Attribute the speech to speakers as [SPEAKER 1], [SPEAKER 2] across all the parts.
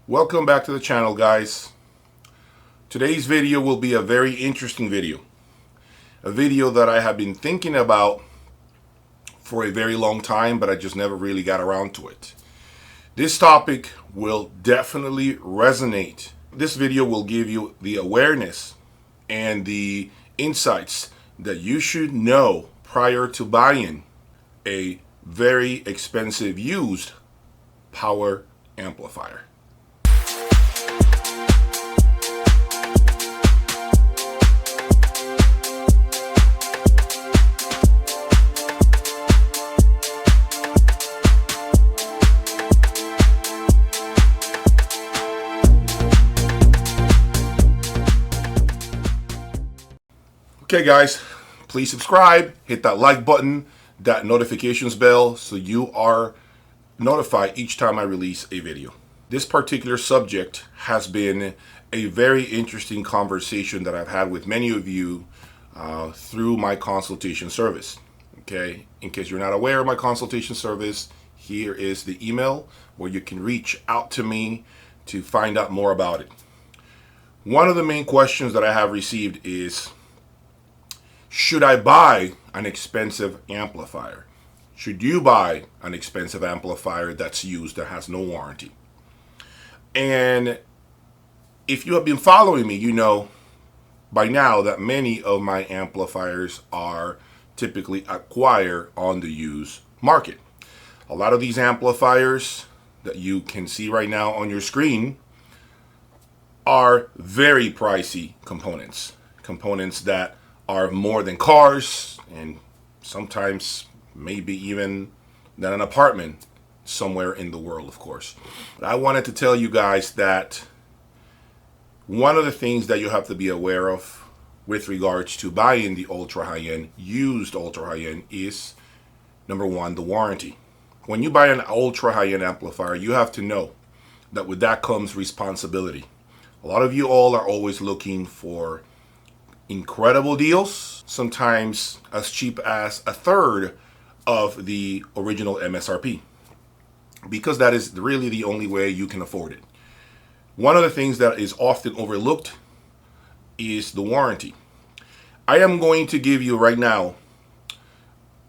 [SPEAKER 1] Welcome back to the channel, guys. Today's video will be a very interesting video. A video that I have been thinking about for a very long time, but I just never really got around to it. This topic will definitely resonate. This video will give you the awareness and the insights that you should know prior to buying a very expensive used power amplifier. Okay guys, please subscribe, hit that like button, that notifications bell so you are notified each time I release a video. This particular subject has been a very interesting conversation that I've had with many of you through my consultation service. Okay, in case you're not aware of my consultation service, here is the email where you can reach out to me to find out more about it. One of the main questions that I have received is, should I buy an expensive amplifier? Should you buy an expensive amplifier that's used, that has no warranty? And if you have been following me, you know by now that many of my amplifiers are typically acquired on the used market. A lot of these amplifiers that you can see right now on your screen are very pricey components. Components that are more than cars, and sometimes maybe even than an apartment somewhere in the world, of course. But I wanted to tell you guys that one of the things that you have to be aware of with regards to buying the ultra high-end, used ultra high-end, is number one, the warranty. When you buy an ultra high-end amplifier, you have to know that with that comes responsibility. A lot of you all are always looking for incredible deals, sometimes as cheap as a third of the original MSRP, because that is really the only way you can afford it. One of the things that is often overlooked is the warranty. I am going to give you right now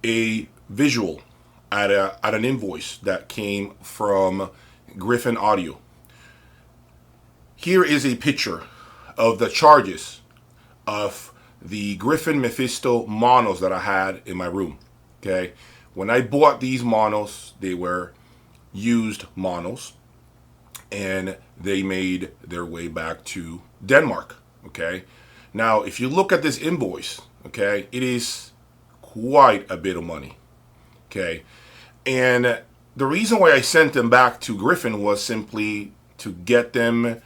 [SPEAKER 1] a visual at an invoice that came from Griffin Audio. Here is a picture of the charges of the Griffin Mephisto monos that I had in my room. Okay, when I bought these monos, they were used monos, and they made their way back to Denmark. Okay, now if you look at this invoice, okay, it is quite a bit of money. Okay, and the reason why I sent them back to Griffin was simply to get them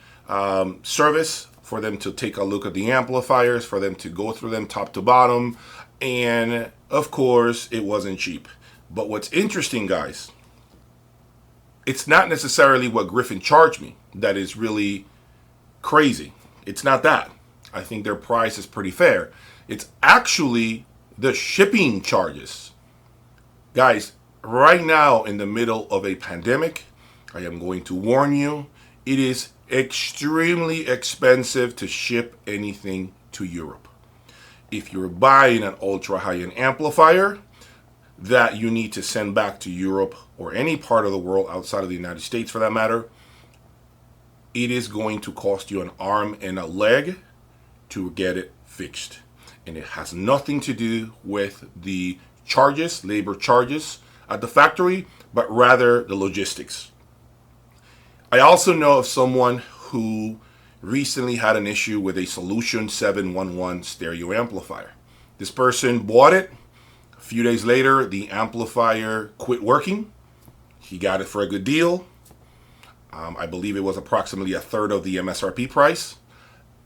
[SPEAKER 1] service, for them to take a look at the amplifiers, for them to go through them top to bottom, and of course it wasn't cheap. But what's interesting, guys, it's not necessarily what Griffin charged me that is really crazy. It's not that. I think their price is pretty fair. It's actually the shipping charges. Guys, right now in the middle of a pandemic, I am going to warn you, it is extremely expensive to ship anything to Europe. If you're buying an ultra high-end amplifier that you need to send back to Europe or any part of the world outside of the United States for that matter, it is going to cost you an arm and a leg to get it fixed. And it has nothing to do with the charges, labor charges at the factory, but rather the logistics. I also know of someone who recently had an issue with a Solution 711 stereo amplifier. This person bought it. A few days later, the amplifier quit working. He got it for a good deal. I believe it was approximately a third of the MSRP price.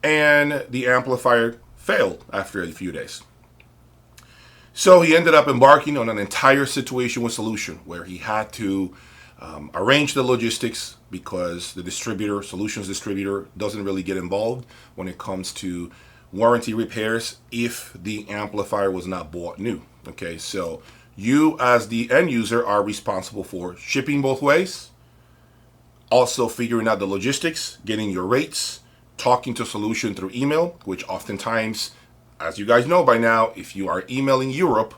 [SPEAKER 1] And the amplifier failed after a few days. So he ended up embarking on an entire situation with Solution, where he had to arrange the logistics, because the distributor, Solutions distributor, doesn't really get involved when it comes to warranty repairs if the amplifier was not bought new. Okay, so you as the end user are responsible for shipping both ways, Also figuring out the logistics, getting your rates, talking to solution through email, which oftentimes, as you guys know by now, if you are emailing Europe,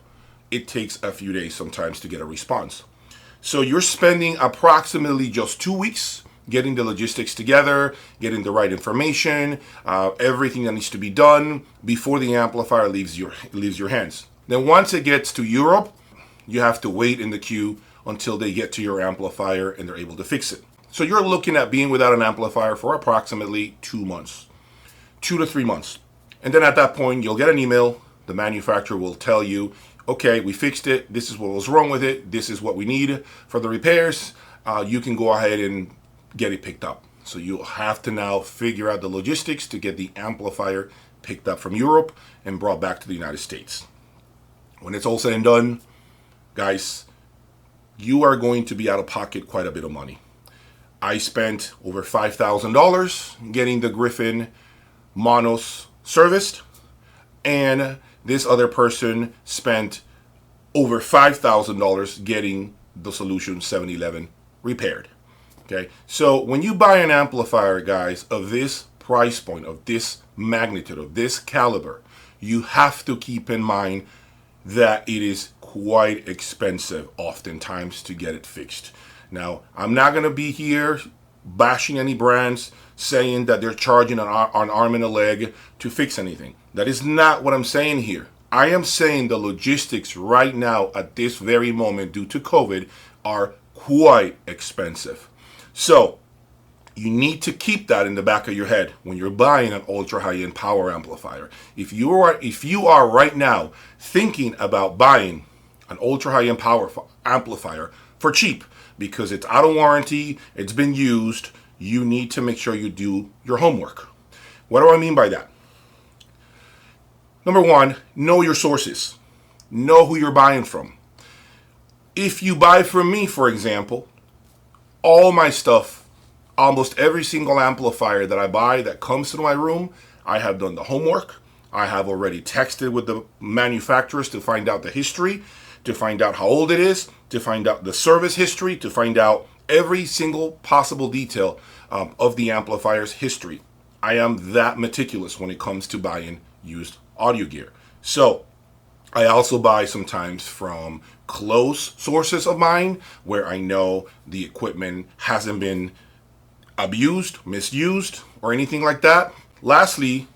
[SPEAKER 1] it takes a few days sometimes to get a response. So you're spending approximately just 2 weeks getting the logistics together, getting the right information, everything that needs to be done before the amplifier leaves your hands. Then once it gets to Europe, you have to wait in the queue until they get to your amplifier and they're able to fix it. So you're looking at being without an amplifier for approximately 2 months, 2 to 3 months. And then at that point, you'll get an email. The manufacturer will tell you, okay, we fixed it. This is what was wrong with it. This is what we need for the repairs. You can go ahead and get it picked up. So you'll have to now figure out the logistics to get the amplifier picked up from Europe and brought back to the United States. When it's all said and done, guys, you are going to be out of pocket quite a bit of money. I spent over $5,000 getting the Griffin monos serviced, and this other person spent over $5,000 getting the Solution 711 repaired. Okay, so when you buy an amplifier, guys, of this price point, of this magnitude, of this caliber, you have to keep in mind that it is quite expensive oftentimes to get it fixed. Now, I'm not going to be here bashing any brands saying that they're charging an arm and a leg to fix anything. That is not what I'm saying here. I am saying the logistics right now at this very moment due to COVID are quite expensive. So you need to keep that in the back of your head when you're buying an ultra high-end power amplifier. If you are right now thinking about buying an ultra high-end power amplifier for cheap because it's out of warranty, it's been used, you need to make sure you do your homework. What do I mean by that? Number one, know your sources. Know who you're buying from. If you buy from me, for example, all my stuff, almost every single amplifier that I buy that comes to my room, I have done the homework. I have already texted with the manufacturers to find out the history, to find out how old it is, to find out the service history, to find out every single possible detail of the amplifier's history. I am that meticulous when it comes to buying used audio gear. So I also buy sometimes from close sources of mine where I know the equipment hasn't been abused, misused, or anything like that. Lastly,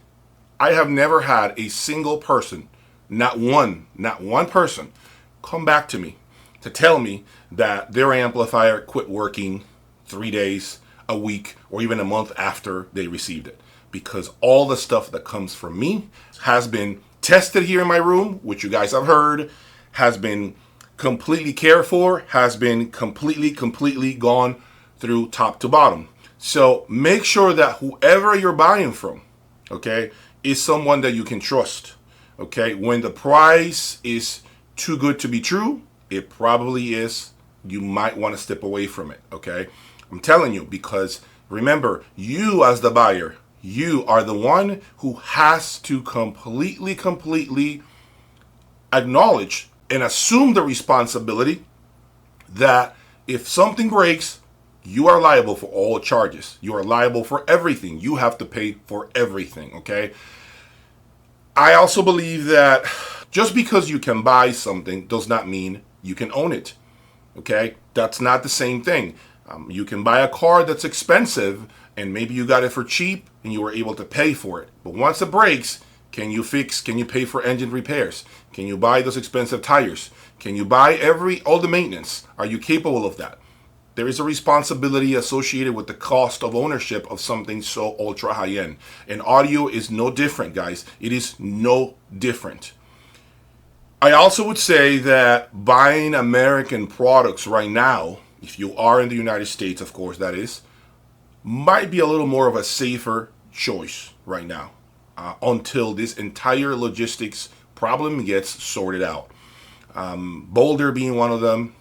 [SPEAKER 1] I have never had a single person, not one person, come back to me to tell me that their amplifier quit working 3 days, a week, or even a month after they received it. Because all the stuff that comes from me has been tested here in my room, which you guys have heard, has been completely cared for, has been completely gone through top to bottom. So make sure that whoever you're buying from, okay, is someone that you can trust. Okay, when the price is too good to be true, it probably is. You might want to step away from it. Okay, I'm telling you, because remember, you as the buyer, you are the one who has to completely acknowledge and assume the responsibility that if something breaks, you are liable for all charges. You are liable for everything. You have to pay for everything, okay? I also believe that just because you can buy something does not mean you can own it, okay? That's not the same thing. You can buy a car that's expensive and maybe you got it for cheap and you were able to pay for it. But once it breaks, can you pay for engine repairs? Can you buy those expensive tires? Can you buy all the maintenance? Are you capable of that? There is a responsibility associated with the cost of ownership of something so ultra high end. And audio is no different, guys. It is no different. I also would say that buying American products right now, if you are in the United States, of course, that is, might be a little more of a safer choice right now until this entire logistics problem gets sorted out. Boulder being one of them,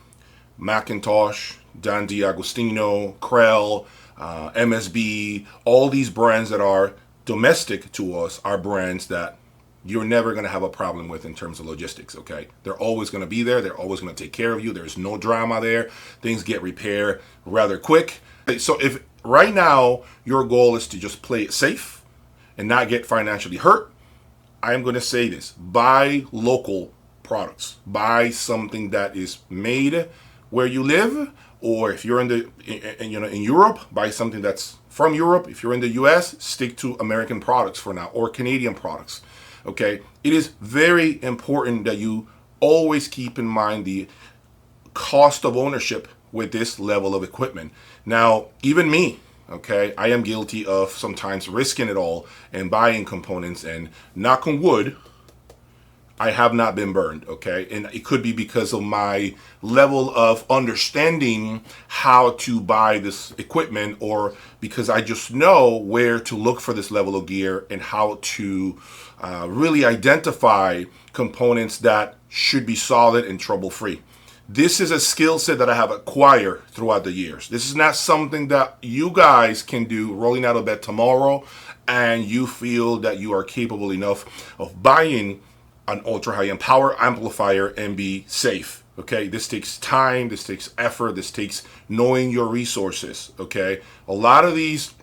[SPEAKER 1] Macintosh, Dan D'Agostino, Krell, MSB, all these brands that are domestic to us are brands that you're never going to have a problem with in terms of logistics, okay? They're always going to be there. They're always going to take care of you. There's no drama there. Things get repaired rather quick. So if right now your goal is to just play it safe and not get financially hurt, I am going to say this: buy local products. Buy something that is made where you live, or if you're in Europe, buy something that's from Europe. If you're in the US, stick to American products for now, or Canadian products. Okay? It is very important that you always keep in mind the cost of ownership with this level of equipment. Now, even me, okay, I am guilty of sometimes risking it all and buying components, and knock on wood, I have not been burned, okay? And it could be because of my level of understanding how to buy this equipment, or because I just know where to look for this level of gear and how to really identify components that should be solid and trouble-free. This is a skill set that I have acquired throughout the years. This is not something that you guys can do rolling out of bed tomorrow and you feel that you are capable enough of buying an ultra high-end power amplifier and be safe. Okay, this takes time, this takes effort, this takes knowing your resources. Okay, a lot of these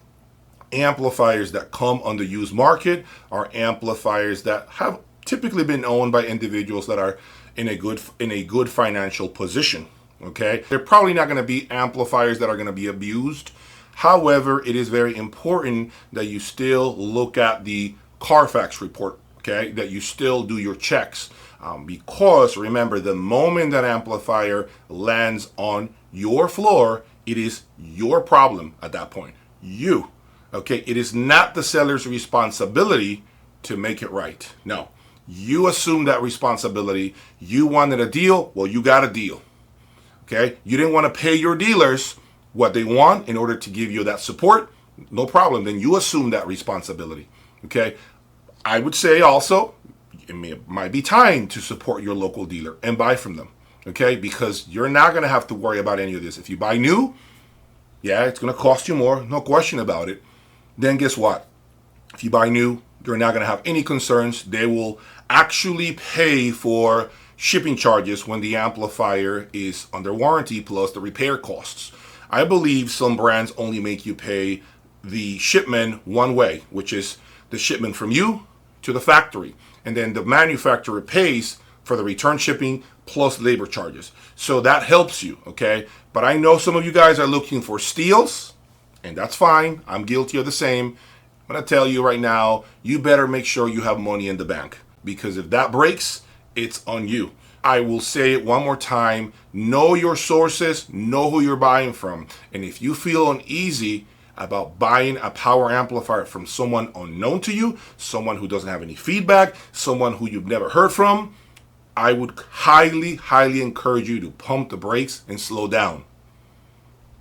[SPEAKER 1] amplifiers that come on the used market are amplifiers that have typically been owned by individuals that are in a good financial position. Okay, they're probably not going to be amplifiers that are going to be abused. However, it is very important that you still look at the Carfax report. Okay, that you still do your checks, because remember, the moment that amplifier lands on your floor, it is your problem at that point. You, okay, it is not the seller's responsibility to make it right. No, you assume that responsibility. You wanted a deal, well, you got a deal. Okay, you didn't want to pay your dealers what they want in order to give you that support. No problem. Then you assume that responsibility. Okay. I would say also, it might be time to support your local dealer and buy from them, okay? Because you're not going to have to worry about any of this. If you buy new, yeah, it's going to cost you more, no question about it. Then guess what? If you buy new, you're not going to have any concerns. They will actually pay for shipping charges when the amplifier is under warranty, plus the repair costs. I believe some brands only make you pay the shipment one way, which is the shipment from you to the factory, and then the manufacturer pays for the return shipping plus labor charges. So that helps you, okay? But I know some of you guys are looking for steals, and that's fine. I'm guilty of the same. I'm gonna tell you right now, you better make sure you have money in the bank, because if that breaks, it's on you. I will say it one more time: know your sources, know who you're buying from, and if you feel uneasy about buying a power amplifier from someone unknown to you, someone who doesn't have any feedback, someone who you've never heard from, I would highly, highly encourage you to pump the brakes and slow down.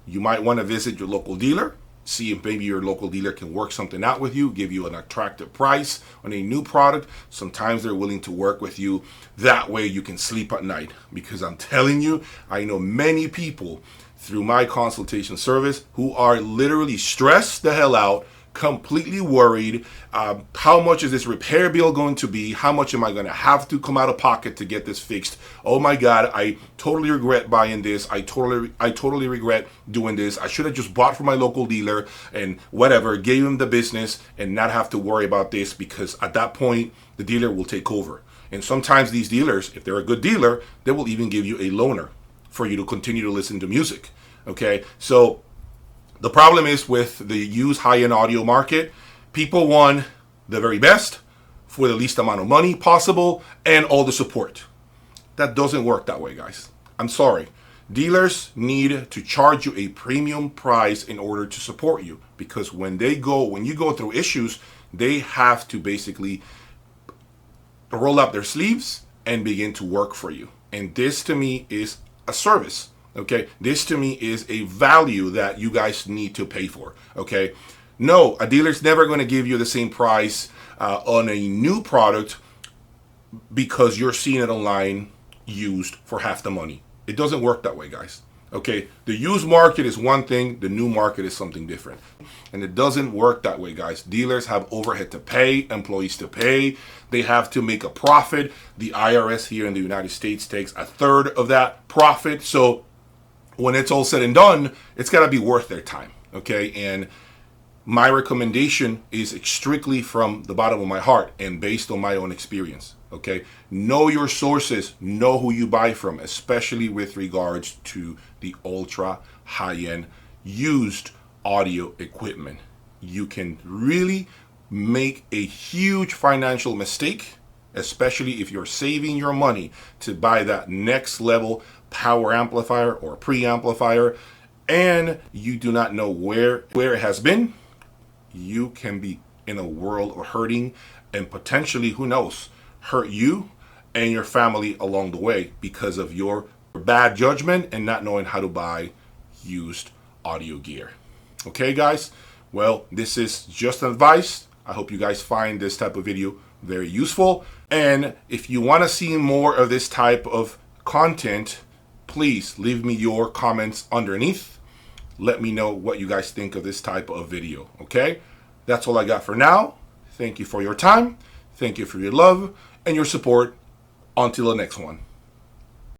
[SPEAKER 1] You might want to visit your local dealer, see if maybe your local dealer can work something out with you, give you an attractive price on a new product. Sometimes they're willing to work with you. That way you can sleep at night, because I'm telling you, I know many people through my consultation service who are literally stressed the hell out, completely worried. How much is this repair bill going to be? How much am I going to have to come out of pocket to get this fixed? Oh my God, I totally regret buying this. I totally regret doing this. I should have just bought from my local dealer and whatever, gave him the business and not have to worry about this, because at that point, the dealer will take over. And sometimes these dealers, if they're a good dealer, they will even give you a loaner for you to continue to listen to music. Okay, so the problem is with the used high-end audio market, people want the very best for the least amount of money possible and all the support. That doesn't work that way, guys. I'm sorry. Dealers need to charge you a premium price in order to support you, because when you go through issues, they have to basically roll up their sleeves and begin to work for you. And this to me is a service. Okay, this to me is a value that you guys need to pay for. Okay, no, a dealer's never going to give you the same price on a new product because you're seeing it online used for half the money. It doesn't work that way, guys. Okay, the used market is one thing, the new market is something different. And it doesn't work that way, guys. Dealers have overhead to pay, employees to pay. They have to make a profit. The IRS here in the United States takes a third of that profit. So when it's all said and done, it's got to be worth their time. Okay, and my recommendation is strictly from the bottom of my heart and based on my own experience. Okay, know your sources, know who you buy from, especially with regards to the ultra high-end used audio equipment. You can really make a huge financial mistake, especially if you're saving your money to buy that next level power amplifier or preamplifier and you do not know where it has been. You can be in a world of hurting and potentially, who knows, hurt you and your family along the way because of your bad judgment and not knowing how to buy used audio gear. Okay, guys? Well, this is just advice. I hope you guys find this type of video very useful. And if you want to see more of this type of content, please leave me your comments underneath. Let me know what you guys think of this type of video, okay? That's all I got for now. Thank you for your time. Thank you for your love and your support. Until the next one.